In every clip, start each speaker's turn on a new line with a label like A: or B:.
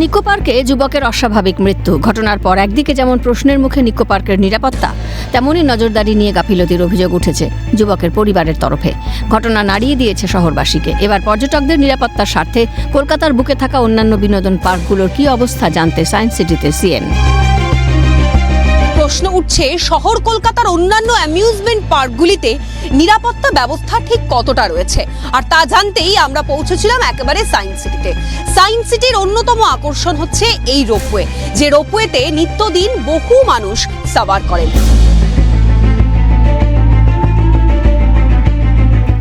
A: নিকো পার্কে যুবকের অস্বাভাবিক মৃত্যু। ঘটনার পর একদিকে যেমন প্রশ্নের মুখে নিকো পার্কের নিরাপত্তা, তেমনই নজরদারি নিয়ে গাফিলতির অভিযোগ উঠেছে যুবকের পরিবারের তরফে। ঘটনা নাড়িয়ে দিয়েছে শহরবাসীকে। এবার পর্যটকদের নিরাপত্তার স্বার্থে কলকাতার বুকে থাকা অন্যান্য বিনোদন পার্কগুলোর কী অবস্থা জানতে সায়েন্স সিটিতে সিএন।
B: প্রশ্ন উঠছে, শহর কলকাতার অন্যান্য অ্যামিউজমেন্ট পার্কগুলিতে নিরাপত্তা ব্যবস্থা ঠিক কতটা রয়েছে, আর তা জানতেই আমরা পৌঁছেছিলাম একেবারে সায়েন্স সিটিতে। সায়েন্স সিটির অন্যতম আকর্ষণ হচ্ছে এই রোপওয়ে, যে রোপওয়েতে নিত্যদিন বহু মানুষ সাওয়ার করেন।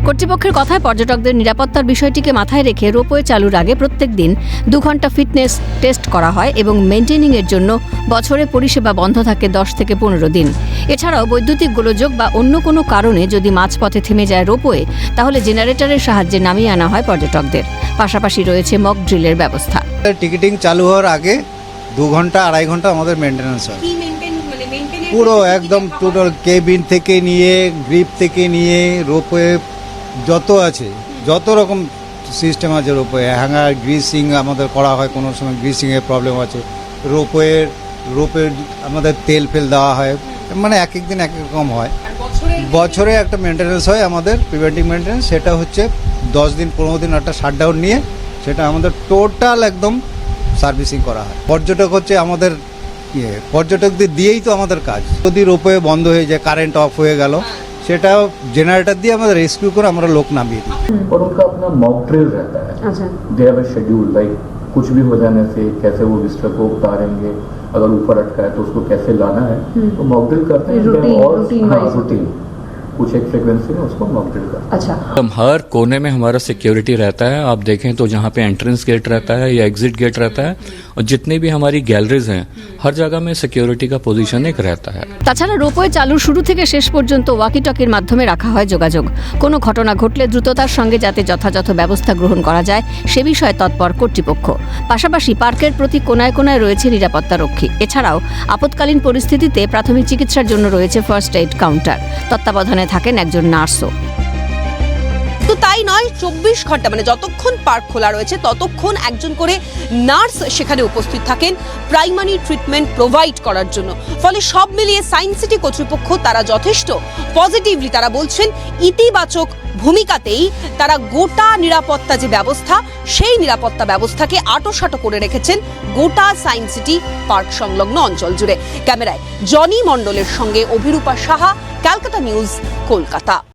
A: কর্তৃপক্ষের কথায় পর্যটকদের নিরাপত্তার বিষয়টিকে মাথায় রেখে রোপওয়ে চালুর আগে প্রত্যেক দিন 2 ঘন্টা ফিটনেস টেস্ট করা হয় এবং মেইনটেনিংয়ের জন্য বছরে পরিষেবা বন্ধ থাকে 10 থেকে 15 দিন। এছাড়াও বৈদ্যুতিক গোলযোগ বা অন্য কোনো কারণে যদি মাঝপথে থেমে যায় রোপওয়ে, তাহলে জেনারেটরের সাহায্যে নামিয়ে আনা হয় পর্যটকদের। পাশাপাশি রয়েছে মক ড্রিলের ব্যবস্থা।
C: টিকিটিং চালু হওয়ার আগে 2 ঘন্টা 2.5 ঘন্টা আমাদের মেনটেন্যান্স হয়, পুরো একদম টোটাল কেবিন থেকে নিয়ে গ্রিপ থেকে নিয়ে রোপওয়ে যত আছে, যত রকম সিস্টেম আছে রোপওয়ে, হ্যাঙ্গার গ্রিসিং আমাদের করা হয়, কোনো সময় গ্রিসিংয়ের প্রবলেম আছে, রোপওয়ের আমাদের তেল ফেল দেওয়া হয়, মানে এক এক দিন এক এক রকম হয়। বছরে একটা মেনটেন্যান্স হয় আমাদের, প্রিভেন্টিভ মেনটেন্যান্স, সেটা হচ্ছে 10 দিন 15 দিন একটা শাটডাউন নিয়ে সেটা আমাদের টোটাল একদম সার্ভিসিং করা হয়। পর্যটক হচ্ছে আমাদের পর্যটকদের দিয়েই তো আমাদের কাজ। যদি রোপওয়ে বন্ধ হয়ে যায়, কারেন্ট অফ হয়ে গেল, সেটা জেনারেটর দিয়ে আমাদের রেস্কিউ করে আমরা লোক নামিয়ে দিই।
D: और उनका अपना मॉक ड्रिल रहता है। अच्छा। They have a schedule, like कुछ भी हो जाने से कैसे वो बिस्तर को उतारेंगे, अगर ऊपर अटका है तो उसको कैसे लाना है, तो मॉक ड्रिल करते हैं। रूटीन कुछ एक फ्रीक्वेंसी में उसको मॉक ड्रिल करते हैं।
B: अच्छा,
E: हम हर कोने में हमारा सिक्योरिटी रहता है। आप देखें तो जहाँ पे एंट्रेंस गेट रहता है या एग्जिट गेट रहता है, और जितनी भी हमारी गैलरीज हैं, हर जगह में सिक्योरिटी का पोजीशन एक रहता है।
A: তাছাড়া রোপওয়ে চালুর শুরু থেকে শেষ পর্যন্ত ওয়াকিটকির মাধ্যমে রাখা হয় যোগাযোগ। কোনো ঘটনা ঘটলে দ্রুততার সঙ্গে যাতে যথাযথ ব্যবস্থা গ্রহণ করা যায় সে বিষয়ে তৎপর কর্তৃপক্ষ। পাশাপাশি পার্কের প্রতি কোনায় কোনায় রয়েছে নিরাপত্তা রক্ষী। এছাড়াও আপৎকালীন পরিস্থিতিতে প্রাথমিক চিকিৎসার জন্য রয়েছে ফার্স্ট এইড কাউন্টার। তত্ত্বাবধানে থাকেন একজন নার্সও।
B: তো তাই নয়, 24 ঘন্টা মানে যতক্ষণ পার্ক খোলা রয়েছে ততক্ষণ একজন করে নার্স সেখানে উপস্থিত থাকেন প্রাইমারি ট্রিটমেন্ট প্রোভাইড করার জন্য। ফলে সব মিলিয়ে সায়েন্স সিটি কর্তৃপক্ষ তারা যথেষ্ট পজিটিভলি, তারা বলছেন ইতিবাচক ভূমিকাতেই তারা গোটা নিরাপত্তা যে ব্যবস্থা, সেই নিরাপত্তা ব্যবস্থাকে আঁটোসাঁটো করে রেখেছেন গোটা সায়েন্স সিটি পার্ক সংলগ্ন অঞ্চল জুড়ে। ক্যামেরায় জনি মণ্ডলের সঙ্গে অভিরূপা সাহা, ক্যালকাটা নিউজ, কলকাতা।